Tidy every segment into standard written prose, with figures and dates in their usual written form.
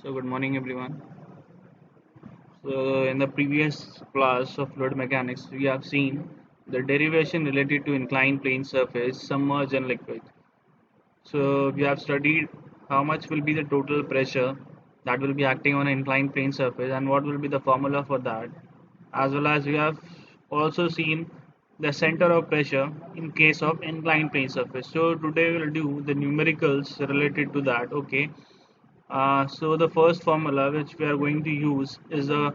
So good morning everyone. So in the previous class of fluid mechanics, we have seen the derivation related to inclined plane surface, submerged and liquid. So we have studied how much will be the total pressure that will be acting on an inclined plane surface and what will be the formula for that. As well as we have also seen the center of pressure in case of inclined plane surface. So today we'll do the numericals related to that. Okay. So the first formula which we are going to use is the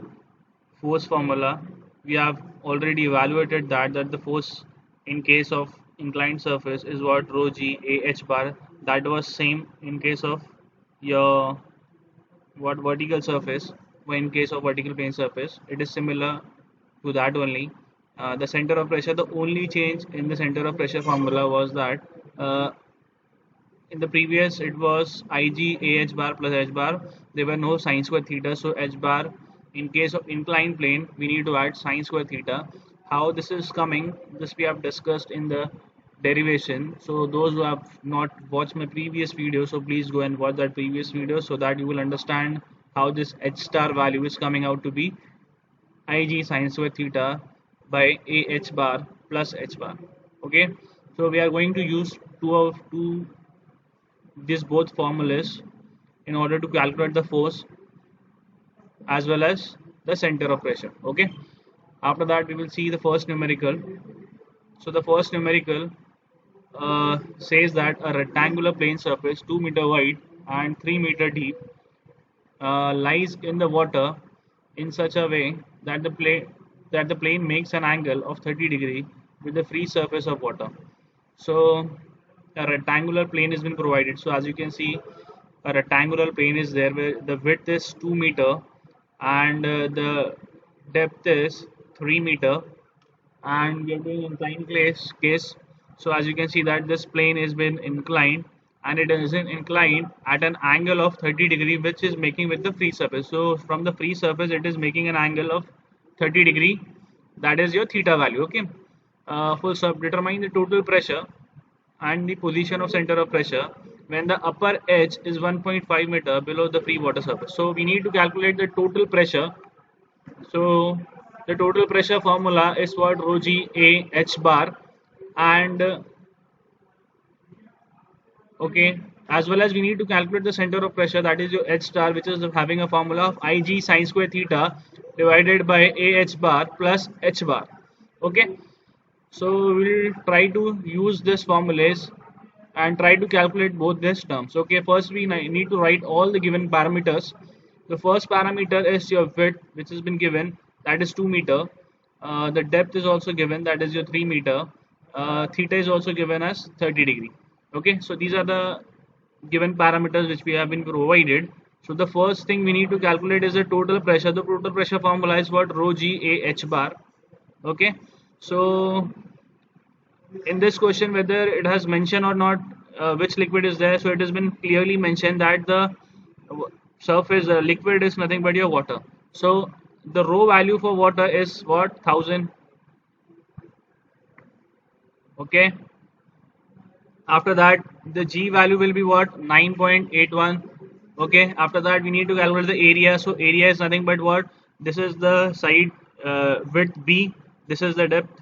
force formula. We have already evaluated that the force in case of inclined surface is what rho g a h bar. That was same in case of your what vertical surface. When in case of vertical plane surface, it is similar to that only. The center of pressure, the only change in the center of pressure formula was that in the previous it was ig ah bar plus h bar. There were no sine square theta, so h bar in case of inclined plane we need to add sine square theta. How this is coming, this we have discussed in the derivation. So those who have not watched my previous video, so please go and watch that previous video so that you will understand how this h star value is coming out to be ig sine square theta by ah bar plus h bar. Okay, so we are going to use two these both formulas in order to calculate the force as well as the center of pressure. Okay, after that we will see the first numerical. So the first numerical says that a rectangular plane surface 2 meter wide and 3 meter deep lies in the water in such a way that the plane makes an angle of 30 degree with the free surface of water. So a rectangular plane has been provided. So as you can see, a rectangular plane is there where the width is 2 meter and the depth is 3 meter, and we are doing inclined case. So as you can see that this plane has been inclined and it is inclined at an angle of 30 degree, which is making with the free surface. So from the free surface it is making an angle of 30 degree. That is your theta value. Okay, full stop. Determine the total pressure and the position of center of pressure when the upper edge is 1.5 meter below the free water surface. So we need to calculate the total pressure. So the total pressure formula is what rho g a h bar, and okay, as well as we need to calculate the center of pressure, that is your h star, which is having a formula of ig sine square theta divided by ah bar plus h bar. Okay, so we'll try to use this formulas and try to calculate both these terms. Okay, first we need to write all the given parameters. The first parameter is your width, which has been given, that is 2 meter. The depth is also given, that is your 3 meter. Theta is also given as 30 degree. Okay, so these are the given parameters which we have been provided. So the first thing we need to calculate is the total pressure. The total pressure formula is what rho g a h bar. Okay, so in this question whether it has mentioned or not which liquid is there, so it has been clearly mentioned that the surface liquid is nothing but your water. So the rho value for water is what 1000. Okay, after that the g value will be what 9.81. Okay, after that we need to calculate the area. So area is nothing but what, this is the side width b, this is the depth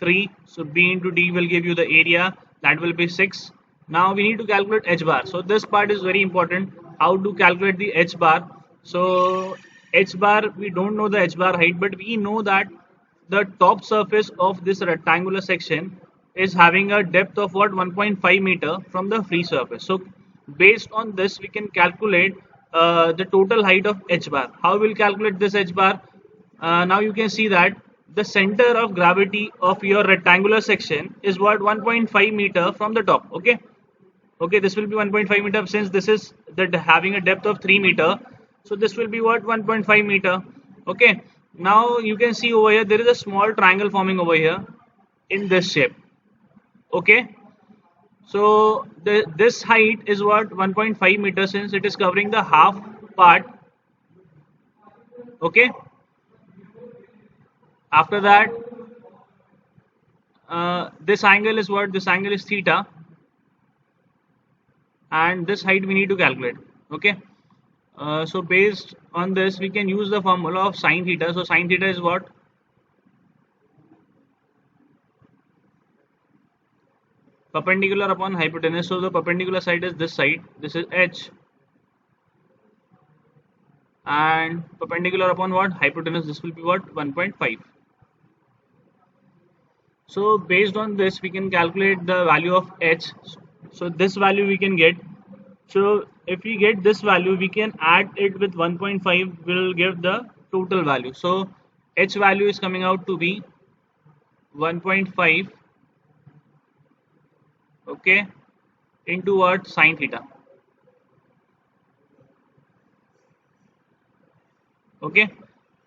3, so b into d will give you the area, that will be 6. Now we need to calculate h bar. So this part is very important, how to calculate the h bar. So h bar, we don't know the h bar height, but we know that the top surface of this rectangular section is having a depth of what 1.5 meter from the free surface. So based on this we can calculate the total height of h bar. How we'll calculate this h bar? Now you can see that the center of gravity of your rectangular section is what 1.5 meter from the top. Okay, okay, this will be 1.5 meter since this is that having a depth of 3 meter. So this will be what 1.5 meter. Okay, now you can see over here there is a small triangle forming over here in this shape. Okay, so this height is what 1.5 meters since it is covering the half part. Okay, after that this angle is what, this angle is theta, and this height we need to calculate. Okay, So based on this, we can use the formula of sine theta. So sine theta is what? Perpendicular upon hypotenuse. So the perpendicular side is this side. This is h, and perpendicular upon what? Hypotenuse. This will be what? 1.5. So based on this, we can calculate the value of h. So this value we can get. So if we get this value, we can add it with 1.5, will give the total value. So h value is coming out to be 1.5, okay, into what? Sine theta. Okay,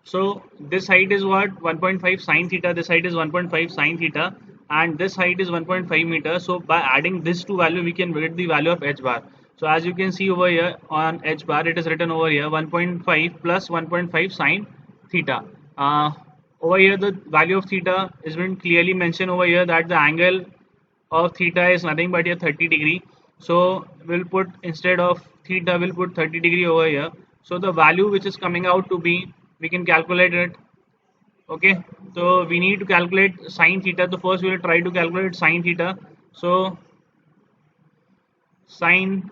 so this height is what? 1.5 sine theta. This height is 1.5 sine theta, and this height is 1.5 meter. So by adding this two value, we can get the value of h bar. So as you can see over here on h bar, it is written over here 1.5 plus 1.5 sine theta. Over here the value of theta is been clearly mentioned over here, that the angle of theta is nothing but here 30 degree. So we'll put, instead of theta, we'll put 30 degree over here. So the value which is coming out to be, we can calculate it. Okay, so we need to calculate sine theta. So first we will try to calculate sine theta. So sine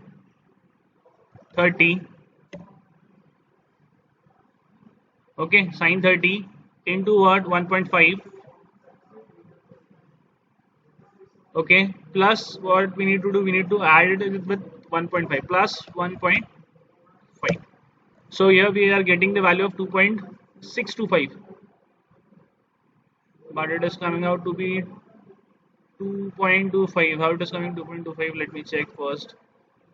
30, okay, sine 30 into what? 1.5, okay, plus what we need to do, we need to add it with 1.5 plus 1.5. So here we are getting the value of 2.625, but it is coming out to be 2.25. How it is coming 2.25? Let me check first.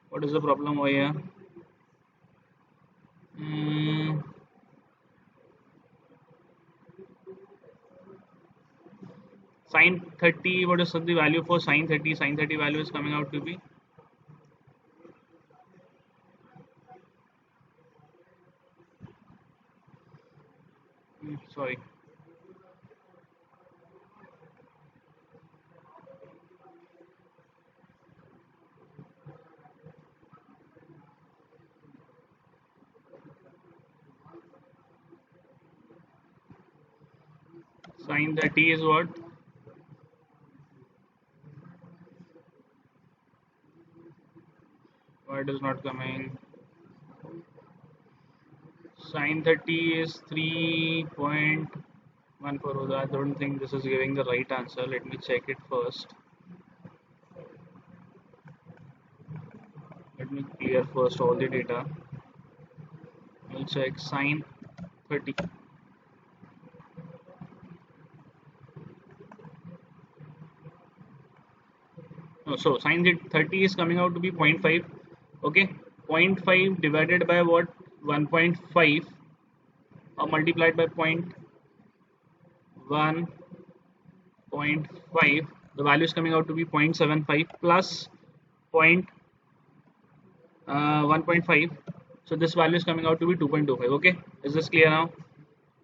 What is the problem over here? Mm, Sine 30. What is the value for sine 30? Sine 30 value is coming out to be, sorry. Sine 30 is what? Why it is not coming? Sine 30 is 3.14. I don't think this is giving the right answer. Let me check it first. Let me clear first all the data. We'll check sine 30. No, so sine 30 is coming out to be zero point 0.5. Okay, 0.5 divided by what? 1.5, or multiplied by 1.5. The value is coming out to be 0.75 plus 1.5. So this value is coming out to be 2.25. Okay, is this clear now?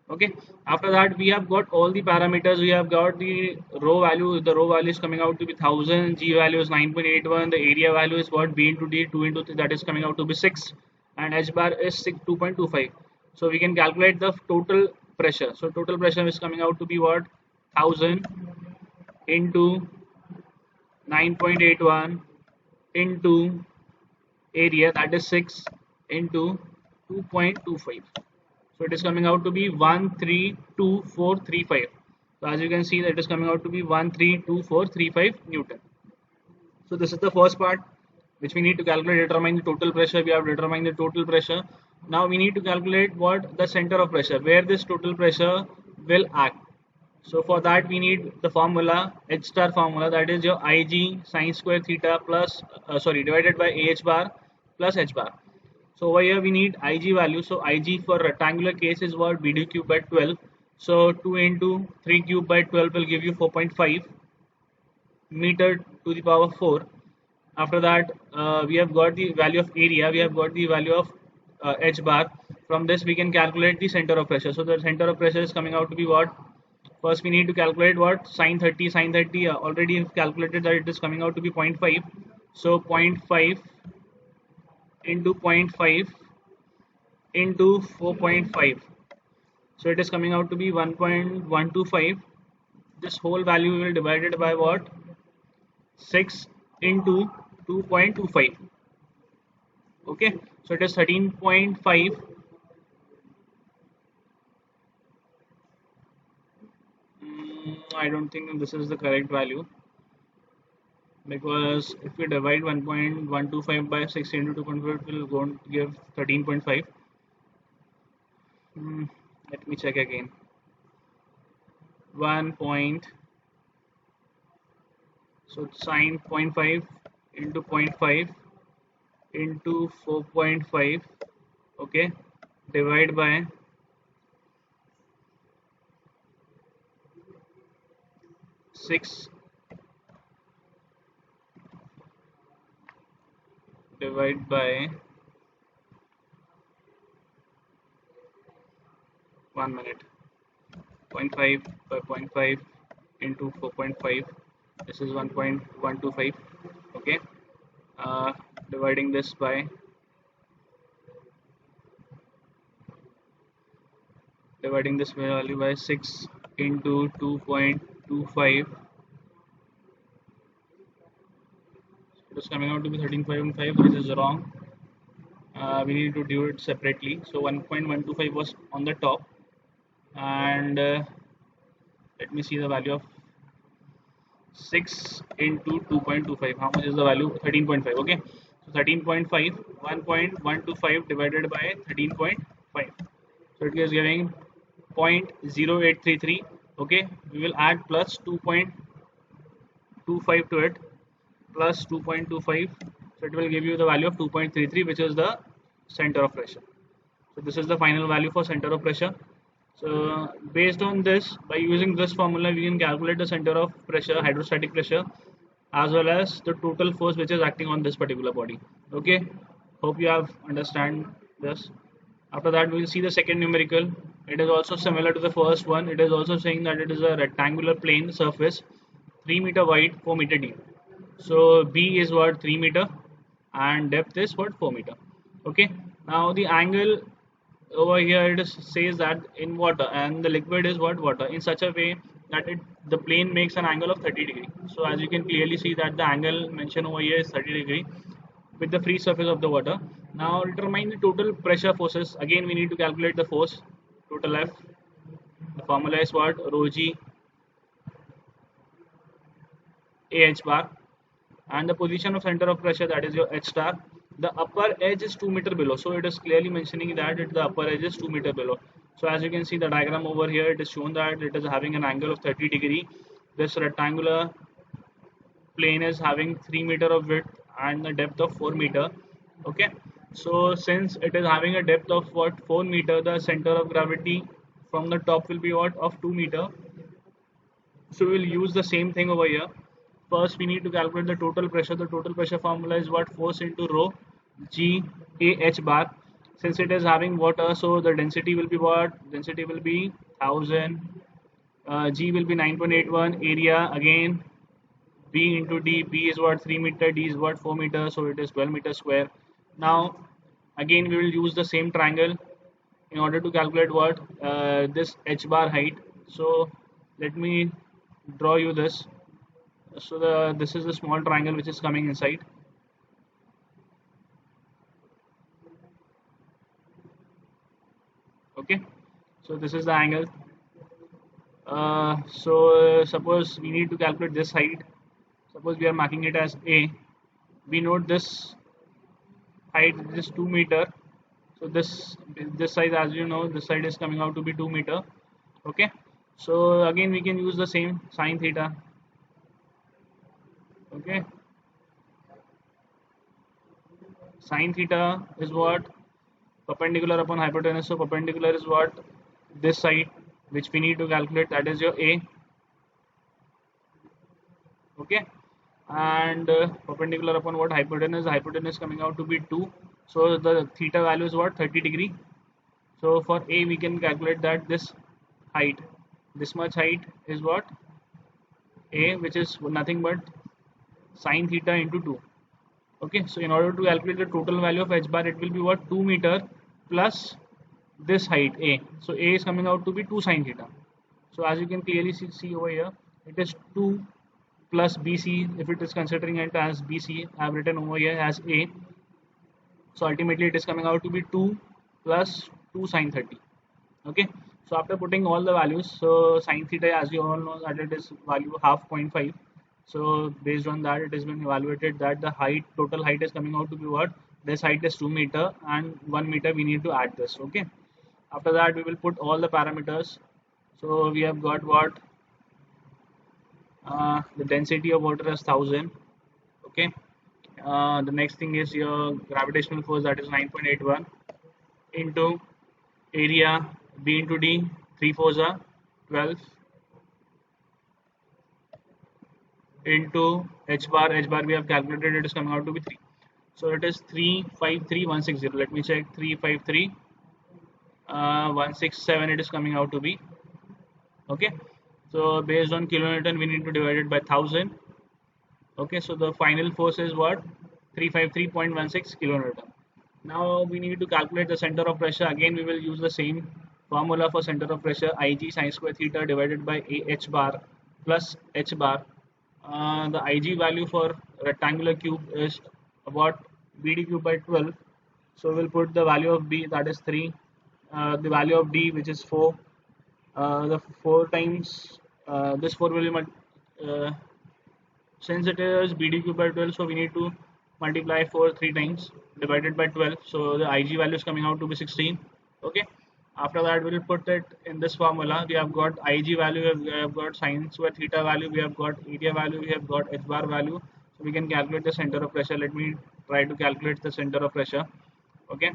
Okay, after that we have got all the parameters. We have got the rho value. The rho value is coming out to be 1000. G value is 9.81. The area value is what? B into D, 2 into 3, that is coming out to be 6, and h bar is 2.25. So we can calculate the total pressure. So total pressure is coming out to be what? 1000 into 9.81 into area, that is 6, into 2.25. So it is coming out to be 132435. So as you can see, that it is coming out to be 132435 Newton. So this is the first part which we need to calculate, determine the total pressure. We have determined the total pressure. Now we need to calculate what? The center of pressure, where this total pressure will act. So for that we need the formula, H star formula, that is your Ig sine square theta plus divided by AH bar plus H bar. So over here we need Ig value. So Ig for rectangular case is what? BD cube by 12. So 2 into 3 cube by 12 will give you 4.5 meter to the power 4. After that we have got the value of area, we have got the value of H bar. From this we can calculate the center of pressure. So the center of pressure is coming out to be what? First we need to calculate what? Sine 30. Sine 30 already calculated that it is coming out to be 0.5. So 0.5 into 0.5 into 4.5. So it is coming out to be 1.125. This whole value we will divide it by what? 6 into 2.25. Okay, so it is 13.5. I don't think this is the correct value, because if we divide 1.125 by 6 into 2.5, it will go and give 13.5. Let me check again. 1 point, so sine zero point 0.5 into zero point 0.5 into 4.5, okay, divide by 6, divide by 1 minute, 0.5 by zero point 0.5 into 4.5, this is 1.125. Okay, uh, dividing this by value by 6 into 2.25, it is coming out to be 13.5, which is wrong. We need to do it separately. So 1.125 was on the top, and let me see the value of 6 into 2.25. How much is the value? 13.5. Okay, so 13.5, 1.125 divided by 13.5. So it is giving 0.0833. Okay, we will add plus 2.25 to it, plus 2.25. So it will give you the value of 2.33, which is the center of pressure. So this is the final value for center of pressure. So based on this, by using this formula, we can calculate the center of pressure, hydrostatic pressure, as well as the total force which is acting on this particular body. Okay, hope you have understand this. After that, we will see the second numerical. It is also similar to the first one. It is also saying that it is a rectangular plane surface, 3 meter wide, 4 meter deep. So B is what? 3 meter, and depth is what? 4 meter. Okay, now the angle over here, it says that in water, and the liquid is what? Water, in such a way that the plane makes an angle of 30 degree. So as you can clearly see that the angle mentioned over here is 30 degree with the free surface of the water. Now determine the total pressure forces. Again, we need to calculate the force, total F. The formula is what? Rho G A H bar, and the position of center of pressure, that is your H star. The upper edge is 2 meter below, so it is clearly mentioning that the upper edge is 2 meter below. So as you can see the diagram over here, it is shown that it is having an angle of 30 degree. This rectangular plane is having 3 meter of width and the depth of 4 meter. Okay, so since it is having a depth of what? 4 meter, the center of gravity from the top will be what? Of 2 meter. So we'll use the same thing over here. First, we need to calculate the total pressure. The total pressure formula is what? Force into rho G A H bar. Since it is having water, so the density will be what? Density will be 1000. G will be 9.81. Area again, B into D. B is what? 3 meter. D is what? 4 meter. So it is 12 meter square. Now, again, we will use the same triangle in order to calculate what? This H bar height. So let me draw you this. So this is the small triangle which is coming inside. Okay, so this is the angle. So suppose we need to calculate this height. Suppose we are marking it as A. We note this height is 2 meter. So this side, as you know, this side is coming out to be 2 meter. Okay, so again we can use the same sine theta. Okay, sine theta is what? Perpendicular upon hypotenuse. So perpendicular is what? This side, which we need to calculate, that is your A. Okay, and perpendicular upon what? Hypotenuse. Hypotenuse coming out to be 2. So the theta value is what? 30 degree. So for A we can calculate that this height, this much height is what? A, which is nothing but sine theta into 2. Okay, so in order to calculate the total value of H bar, it will be what? 2 meter plus this height A. So A is coming out to be 2 sine theta. So as you can clearly see over here, it is 2 plus BC. If it is considering it as BC, I have written over here as A. So ultimately it is coming out to be 2 plus 2 sine 30. Okay. So after putting all the values, so sine theta, as you all know, that it is value half 0.5. So based on that, it has been evaluated that the height, total height is coming out to be what? This height is 2 meter and 1 meter. We need to add this. Okay. After that, we will put all the parameters. So we have got what? The density of water is 1000. Okay. The next thing is your gravitational force, that is 9.81 into area B into D, 3 fours are 12 into h bar we have calculated, it is coming out to be 3. So it is 353,160. Let me check. 353,167 it is coming out to be. Okay. So based on kilonewton, we need to divide it by 1000. Okay. So the final force is what? 353.16 kilonewton. Now we need to calculate the center of pressure. Again, we will use the same formula for center of pressure: Ig sine square theta divided by h bar plus h bar. The Ig value for rectangular cube is about BD cube by 12. So we'll put the value of B, that is 3, the value of D, which is 4. The 4 times this 4 will be since it is BD cube by 12, so we need to multiply 4 3 times divided by 12. So the Ig value is coming out to be 16. Okay. After that, we will put it in this formula. We have got Ig value, we have got sine square theta value, we have got area value, we have got h bar value. So we can calculate the center of pressure. Let me try to calculate the center of pressure. Okay.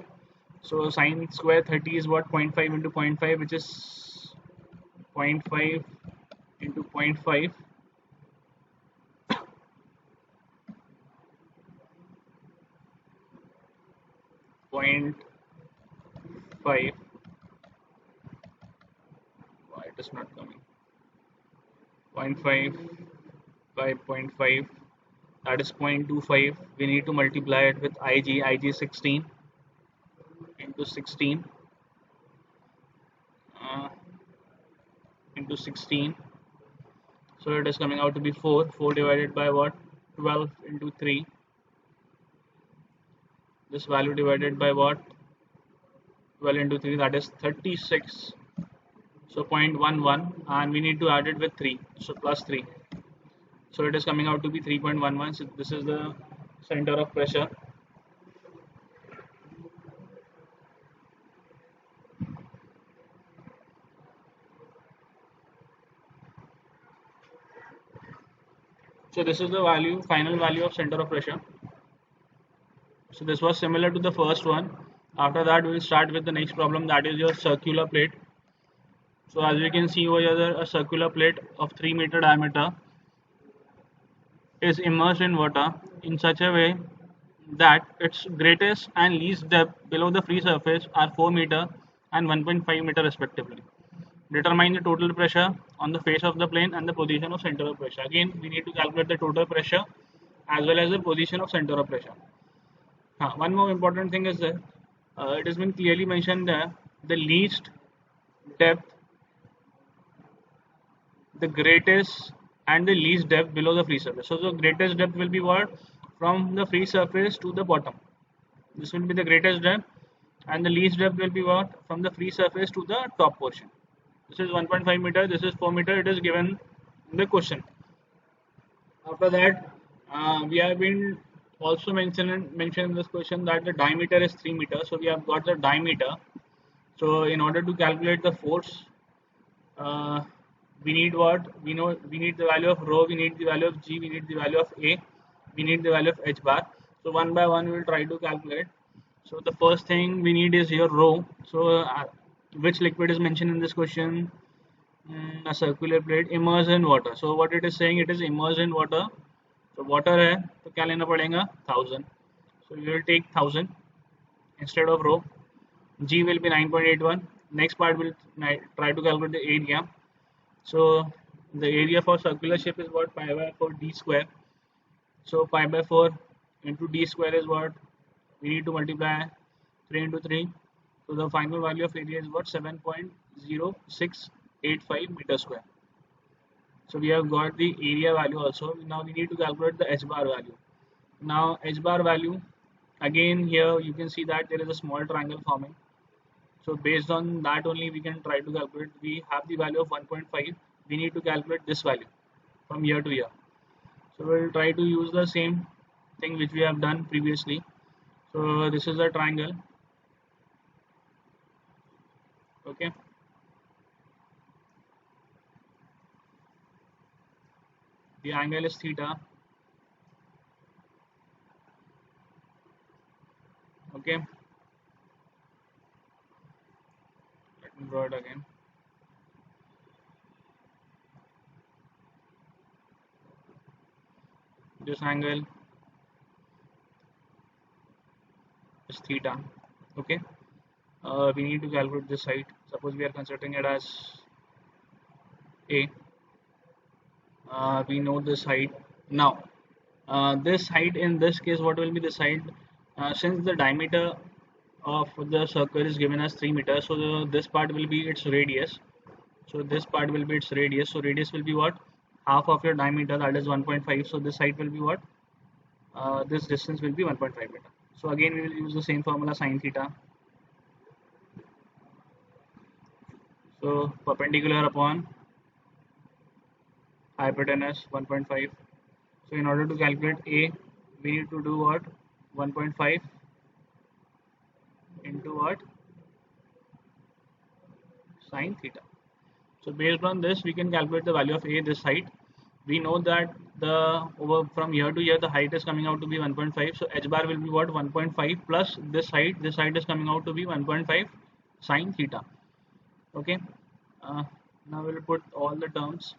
So sine square 30 is what? 0.5 into 0.5, which is 0.5 into 0.5. 0.5. Why it is not coming? 0.5 by 0.5, that is 0.25. We need to multiply it with Ig is 16 into 16 uh, into 16. So it is coming out to be 4. 4 divided by what? 12 into 3. This value divided by what? 12 into 3, that is 36. So 0.11, and we need to add it with 3. So plus 3. So it is coming out to be 3.11. So this is the center of pressure. So this is the value, final value of center of pressure. So this was similar to the first one. After that, we will start with the next problem, that is your circular plate. So as you can see over here, a circular plate of 3 meter diameter is immersed in water in such a way that its greatest and least depth below the free surface are 4 meter and 1.5 meter respectively. Determine the total pressure on the face of the plane and the position of center of pressure. Again, we need to calculate the total pressure as well as the position of center of pressure. One more important thing is that it has been clearly mentioned that the least depth, the greatest and the least depth below the free surface. So the greatest depth will be what? From the free surface to the bottom. This will be the greatest depth, and the least depth will be what? From the free surface to the top portion. This is 1.5 meter, this is 4 meter, it is given in the question. After that, we have been also mentioned in this question that the diameter is 3 meters. So we have got the diameter. So in order to calculate the force, we need what? We know we need the value of rho, we need the value of G, we need the value of A, we need the value of H bar. So one by one we will try to calculate. So the first thing we need is your rho. So which liquid is mentioned in this question? A circular plate immersed in water. So what it is saying, it is immersed in water. So water है तो क्या लेना पड़ेगा? 1000. So we will take 1000 instead of rho. G will be 9.81. Next part will try to calculate the area. So the area for circular shape is what? Pi by 4 d square. So pi by 4 into d square is what? We need to multiply 3 into 3. So the final value of area is what? 7.0685 meter square. So we have got the area value also. Now we need to calculate the h bar value. Now h bar value, again here you can see that there is a small triangle forming. So based on that only we can try to calculate. We have the value of 1.5. We need to calculate this value from year to year. So we'll try to use the same thing which we have done previously. So this is a triangle. Okay. The angle is theta. Okay. Let me draw it again. This angle is theta. Okay. We need to calculate this height. Suppose we are considering it as a. We know this height. Now, this height in this case, what will be this height? Since the diameter of the circle is given as 3 meters, so this part will be its radius. So this part will be its radius. So radius will be what? Half of your diameter, that is 1.5. So this height will be what? This distance will be 1.5 meter. So again, we will use the same formula sine theta. So perpendicular upon hypotenuse 1.5. So in order to calculate A, we need to do what? 1.5 into what? Sine theta. So based on this, we can calculate the value of A, this height. We know that the over from year to year the height is coming out to be 1.5. So h bar will be what? 1.5 plus this height. This height is coming out to be 1.5 sine theta. Okay. Uh, Now we'll put all the terms.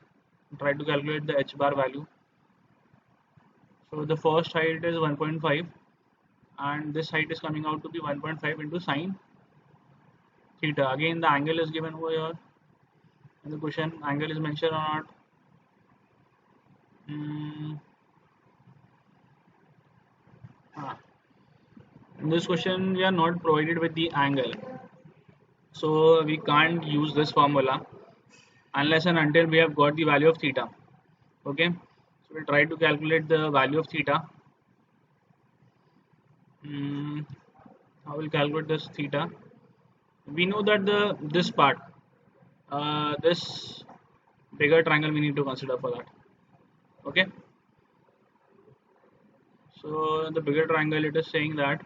Try to calculate the h bar value. So the first height is 1.5 and this height is coming out to be 1.5 into sine theta. Again the angle is given over here in the question. Angle is mentioned or not? In this question we are not provided with the angle, so we can't use this formula unless and until we have got the value of theta. Okay, so we'll try to calculate the value of theta. I will calculate this theta. We know that this part, this bigger triangle we need to consider for that. Okay, so the bigger triangle, it is saying that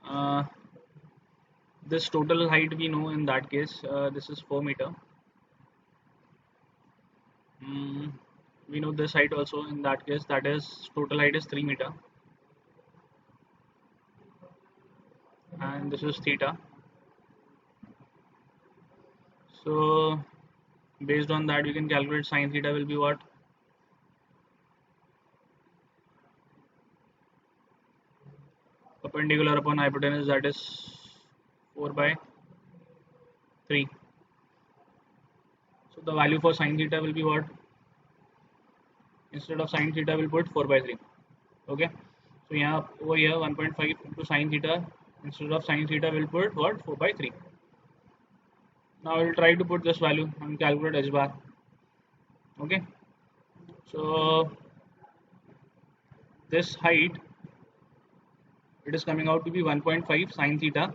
uh, this total height we know in that case, this is 4 meter. We know this height also in that case, that is total height is 3 meter, and this is theta. So based on that we can calculate sine theta will be what? Perpendicular upon hypotenuse, that is 4 by 3. So the value for sine theta will be what? Instead of sine theta we'll put 4 by 3. Okay, so yeah, over here 1.5 into sine theta, instead of sine theta we'll put what? 4 by 3. Now we'll try to put this value and calculate h bar. Okay, so this height, it is coming out to be 1.5 sine theta,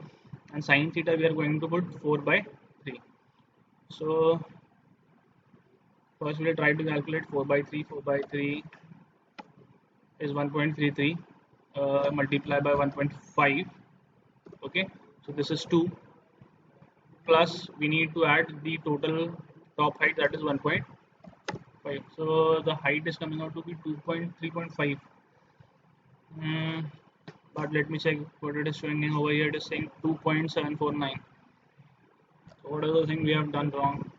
and sine theta we are going to put 4 by 3. So first we'll try to calculate 4 by 3. 4 by 3 is 1.33 multiplied by 1.5. Okay, so this is 2, plus we need to add the total top height, that is 1.5. So the height is coming out to be 3.5. But let me check what it is showing over here. It is saying 2.749. So what is the thing we have done wrong?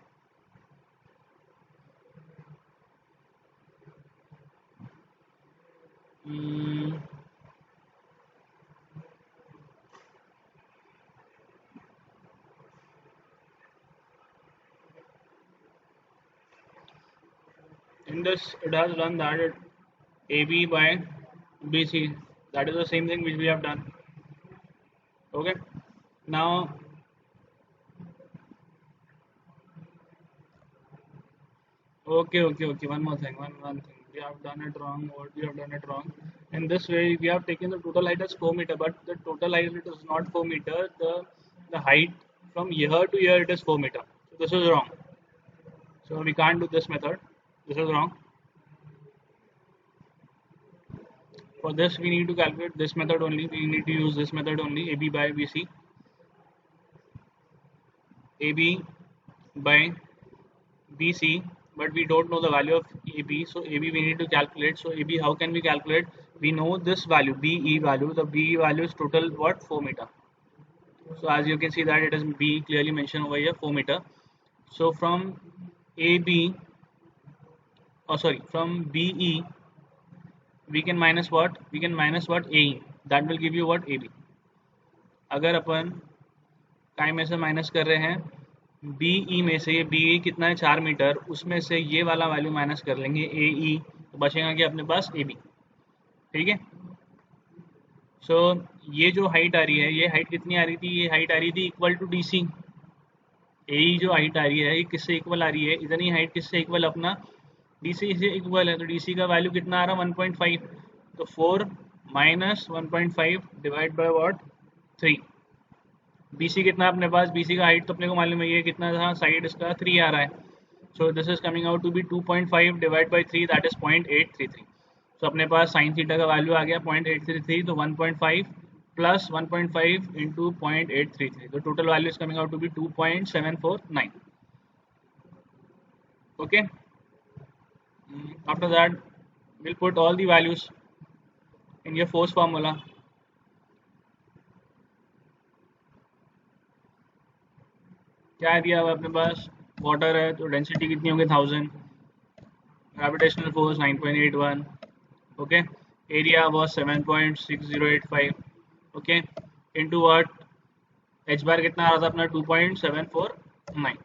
In this, it has done that AB by BC. That is the same thing which we have done. Okay. Now, okay. One thing. We have done it wrong. What we have done it wrong. In this way, we have taken the total height as 4 meter, but the total height is not 4 meter. The height from here to here it is 4 meter. So this is wrong. So we can't do this method. This is wrong. For this, we need to calculate this method only. We need to use this method only. AB by BC. AB by BC, but we don't know the value of AB. So AB we need to calculate. So AB, how can we calculate? We know this value, BE value. The BE value is total what? 4 meter. So as you can see that it is B clearly mentioned over here, 4 meter. So from AB, from BE, we can minus what? We can minus what? AE. That will give you what? AB. अगर अपन काय में से minus कर रहे हैं B E में से, ये बी ई कितना है 4 मीटर, उसमें से ये वाला वैल्यू माइनस कर लेंगे ए ई, तो बचेगा कि अपने पास ए बी. ठीक है. सो ये जो हाइट आ रही है, ये हाइट कितनी आ रही थी? ये हाइट आ रही थी इक्वल टू डी सी. ए ई जो हाइट आ रही है ये किससे इक्वल आ रही है? इतनी हाइट किससे इक्वल? अपना डी सी से इक्वल है. तो डी सी का वैल्यू कितना आ रहा है? 1.5. तो 4 minus 1.5 divide by what? 3. BC कितना अपने पास? BC का हाइट तो अपने को मालूम है, ये कितना था? साइड इसका 3 आ रहा है. So this is coming out to be 2.5 divide by 3, that is 0.833. सो अपने पास साइन थीटा का वैल्यू आ गया 0.833. तो 1.5 प्लस 1.5 इंटू 0.833. तो total value is coming out to be 2.749. Okay. After that will put all the values in your force formula. क्या दिया हुआ अपने पास? वाटर है तो डेंसिटी कितनी होगी? 1000. Gravitational force 9.81. Okay. Area was 7.6085. Okay. Into what? H bar कितना आ रहा था अपना? 2.749.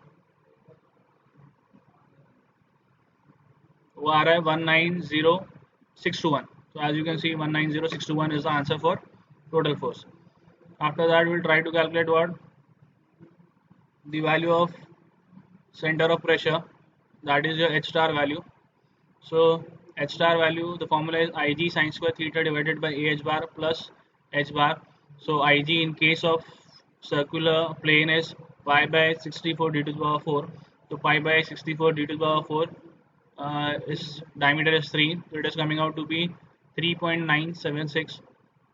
वो आ रहा है 190621. So as you can see 190621 is the answer for total force. After that we'll try to calculate what? The value of center of pressure, that is your H star value. So H star value, the formula is Ig sin square theta divided by AH bar plus H bar. So Ig in case of circular plane is pi by 64 d to the power 4. So pi by 64 d to the power 4 is diameter is 3. So it is coming out to be 3.976.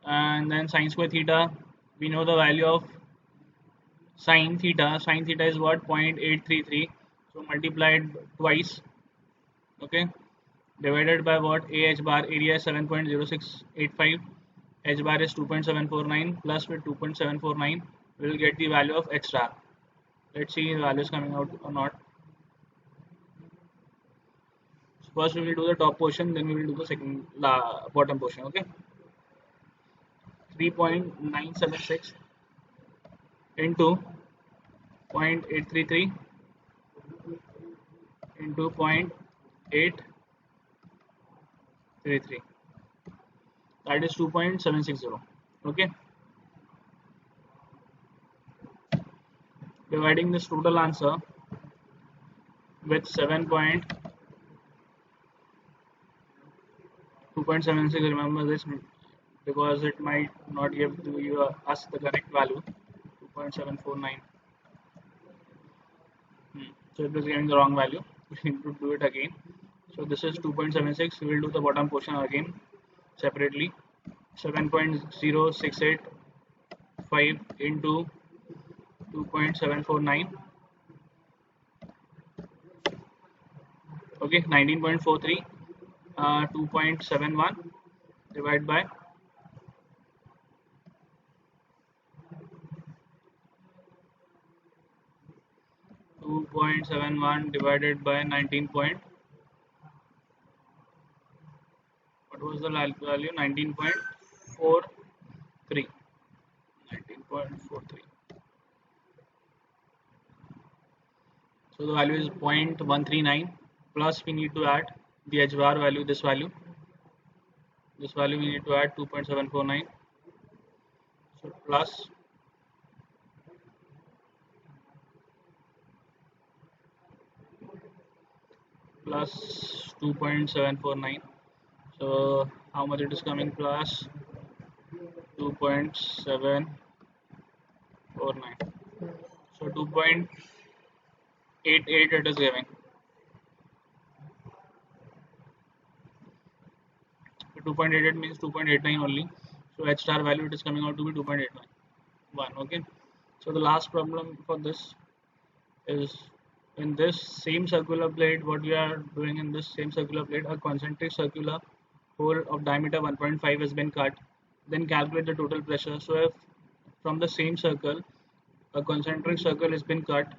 And then sin square theta, we know the value of sin theta. Sin theta is what? 0.833. So multiplied twice. Okay. Divided by what? AH bar, area is 7.0685. H bar is 2.749 plus with 2.749 we will get the value of H star. Let's see the values coming out or not. First we will do the top portion, then we will do the second bottom portion. Okay. 3.976 into 0.833 into 0.833, that is 2.760. Okay. Dividing this total answer with 2.76, remember this because it might not give you us the correct value. 2.749. So it was giving the wrong value. We need to do it again. So this is 2.76. We will do the bottom portion again separately. 7.0685 into 2.749. Okay, 19.43. 2.71 divided by 2.71 divided by 19. What was the value? 19.43. 19.43. So the value is 0.139 plus we need to add the H bar value, this value This value we need to add 2.749. So plus 2.749. So how much it is coming? Plus 2.749. So 2.88 it is giving. So 2.88 means 2.89 only. So H star value it is coming out to be 2.891. Okay. So the last problem for this is in this same circular plate, what we are doing in this same circular plate, a concentric circular hole of diameter 1.5 has been cut. Then calculate the total pressure. So if from the same circle a concentric circle has been cut,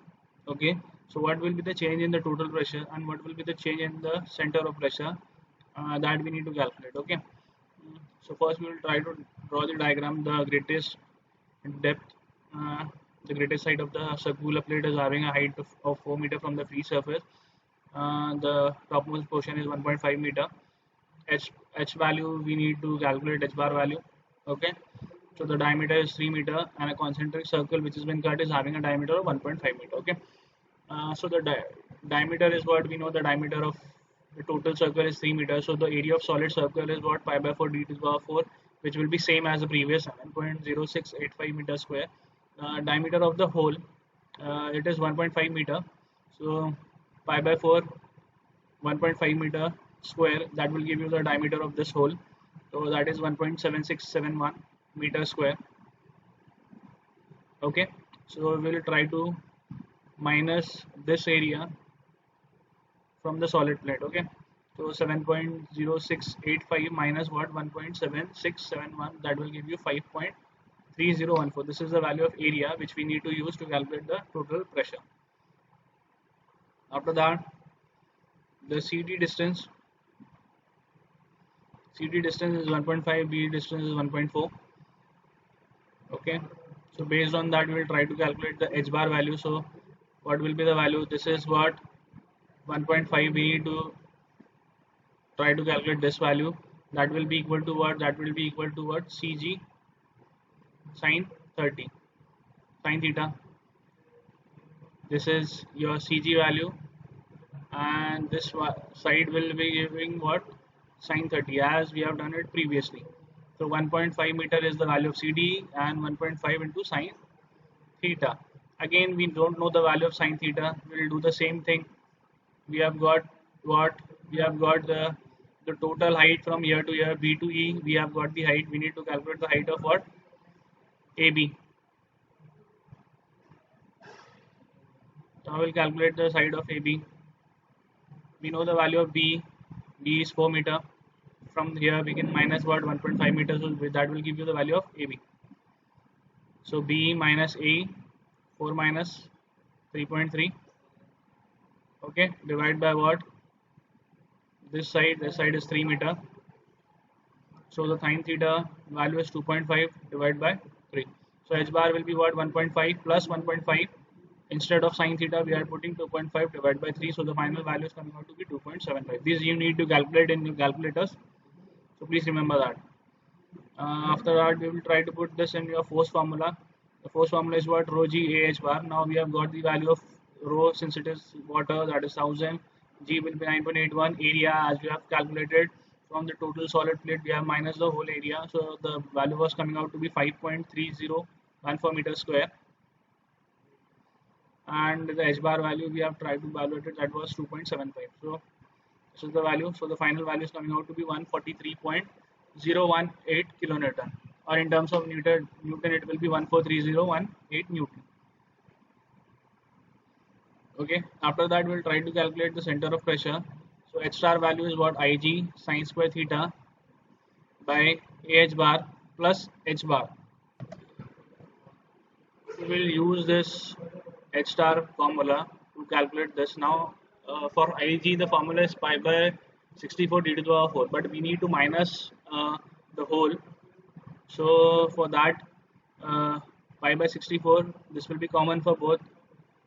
okay, so what will be the change in the total pressure and what will be the change in the center of pressure, that we need to calculate. Okay. So first we will try to draw the diagram. The greatest depth, uh, the greatest height of the circular plate is having a height of 4 meter from the free surface. The topmost portion is 1.5 meter. H value we need to calculate H bar value. Okay. So the diameter is 3 meter and a concentric circle which has been cut is having a diameter of 1.5 meter. Okay. So the diameter is what we know. The diameter of the total circle is 3 meters. So the area of solid circle is what? Pi by 4 d to the power 4, which will be same as the previous 7.0685 meter square. Diameter of the hole, it is 1.5 meter. So pi by 4, 1.5 meter square, that will give you the diameter of this hole. So that is 1.7671 meter square. Okay. So we will try to minus this area from the solid plate. Okay. So 7.0685 minus what? 1.7671, that will give you 5.3014. This is the value of area which we need to use to calculate the total pressure. After that, the CD distance is 1.5, B distance is 1.4. Okay. So based on that, we will try to calculate the H bar value. So what will be the value? This is what? 1.5. We need to try to calculate this value. That will be equal to what? That will be equal to what? CG sine 30 sine theta. This is your CG value, and this side will be giving what? Sine 30, as we have done it previously. So 1.5 meter is the value of CD and 1.5 into sine theta. Again, we don't know the value of sine theta. We will do the same thing. We have got what? We have got the total height from here to here, B to E. We have got the height. We need to calculate the height of what? AB. So I will calculate the side of AB. We know the value of B. B is 4 meter. From here we can minus what? 1.5 meters. So that will give you the value of AB. So B minus A, 4 minus 3.3. Okay, divide by what? This side is 3 meter. So the sine theta value is 2.5 divided by 3. So H bar will be what? 1.5 plus 1.5. Instead of sine theta, we are putting 2.5 divided by 3. So the final value is coming out to be 2.75. This you need to calculate in your calculators. So please remember that. After that, we will try to put this in your force formula. The force formula is what? Rho G A H bar. Now we have got the value of rho, since it is water, that is 1000. G will be 9.81. Area, as we have calculated from the total solid plate, we have minus the whole area. So the value was coming out to be 5.3014 meter square. And the H bar value we have tried to evaluate it, that was 2.75. So this is the value. So the final value is coming out to be 143.018 kilonewton, or in terms of Newton it will be 143.018 Newton. Okay. After that, we'll try to calculate the center of pressure. So H star value is what? Ig sine square theta by AH bar plus H bar. We will use this H star formula to calculate this. Now, for Ig, the formula is pi by 64 d to the power 4, but we need to minus the whole. So for that, pi by 64, this will be common for both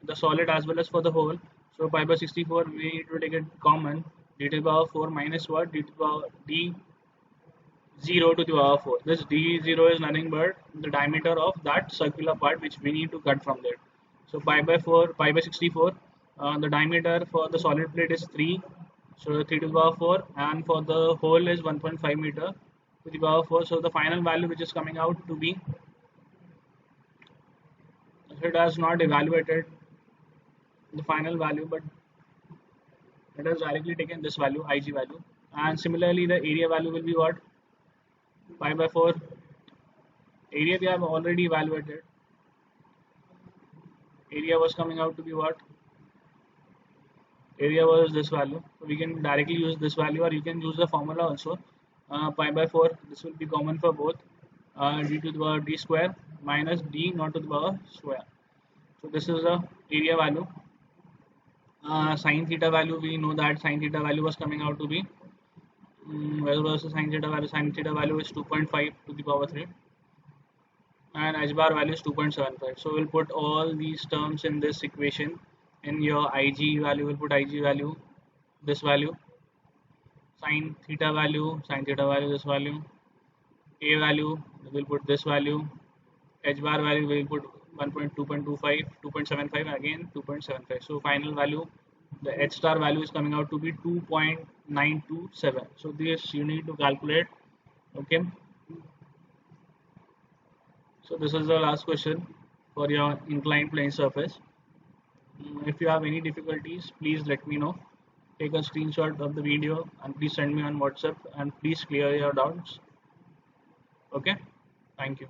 the solid as well as for the whole. So pi by 64, we need to take it common. D to the power 4 minus what? D to the power d 0 to the power 4. This d0 is nothing but the diameter of that circular part which we need to cut from there. So pi by 4, pi by 64, the diameter for the solid plate is 3, so 3 to the power 4, and for the hole is 1.5 meter to the power 4. So the final value which is coming out to be, it has not evaluated the final value, but it has directly taken this value, Ig value. And similarly, the area value will be what? Pi by 4. Area we have already evaluated. Area was coming out to be what? Area was this value. So we can directly use this value, or you can use the formula also. Pi by 4, this will be common for both. D to the power d square minus d not to the power square. So this is the area value. Sine theta value, we know that sine theta value was coming out to be, where was the sine theta value? Sine theta value is 2.5 to the power 3, and h bar value is 2.75. So we'll put all these terms in this equation. In your Ig value, we'll put Ig value, this value, sine theta value, this value, A value, we'll put this value, h bar value, we'll put 1.2.25, 2.75, again 2.75. So final value, the h star value is coming out to be 2.927. So this you need to calculate. Okay. So this is the last question for your inclined plane surface. If you have any difficulties, please let me know. Take a screenshot of the video and please send me on WhatsApp, and please clear your doubts. Okay. Thank you.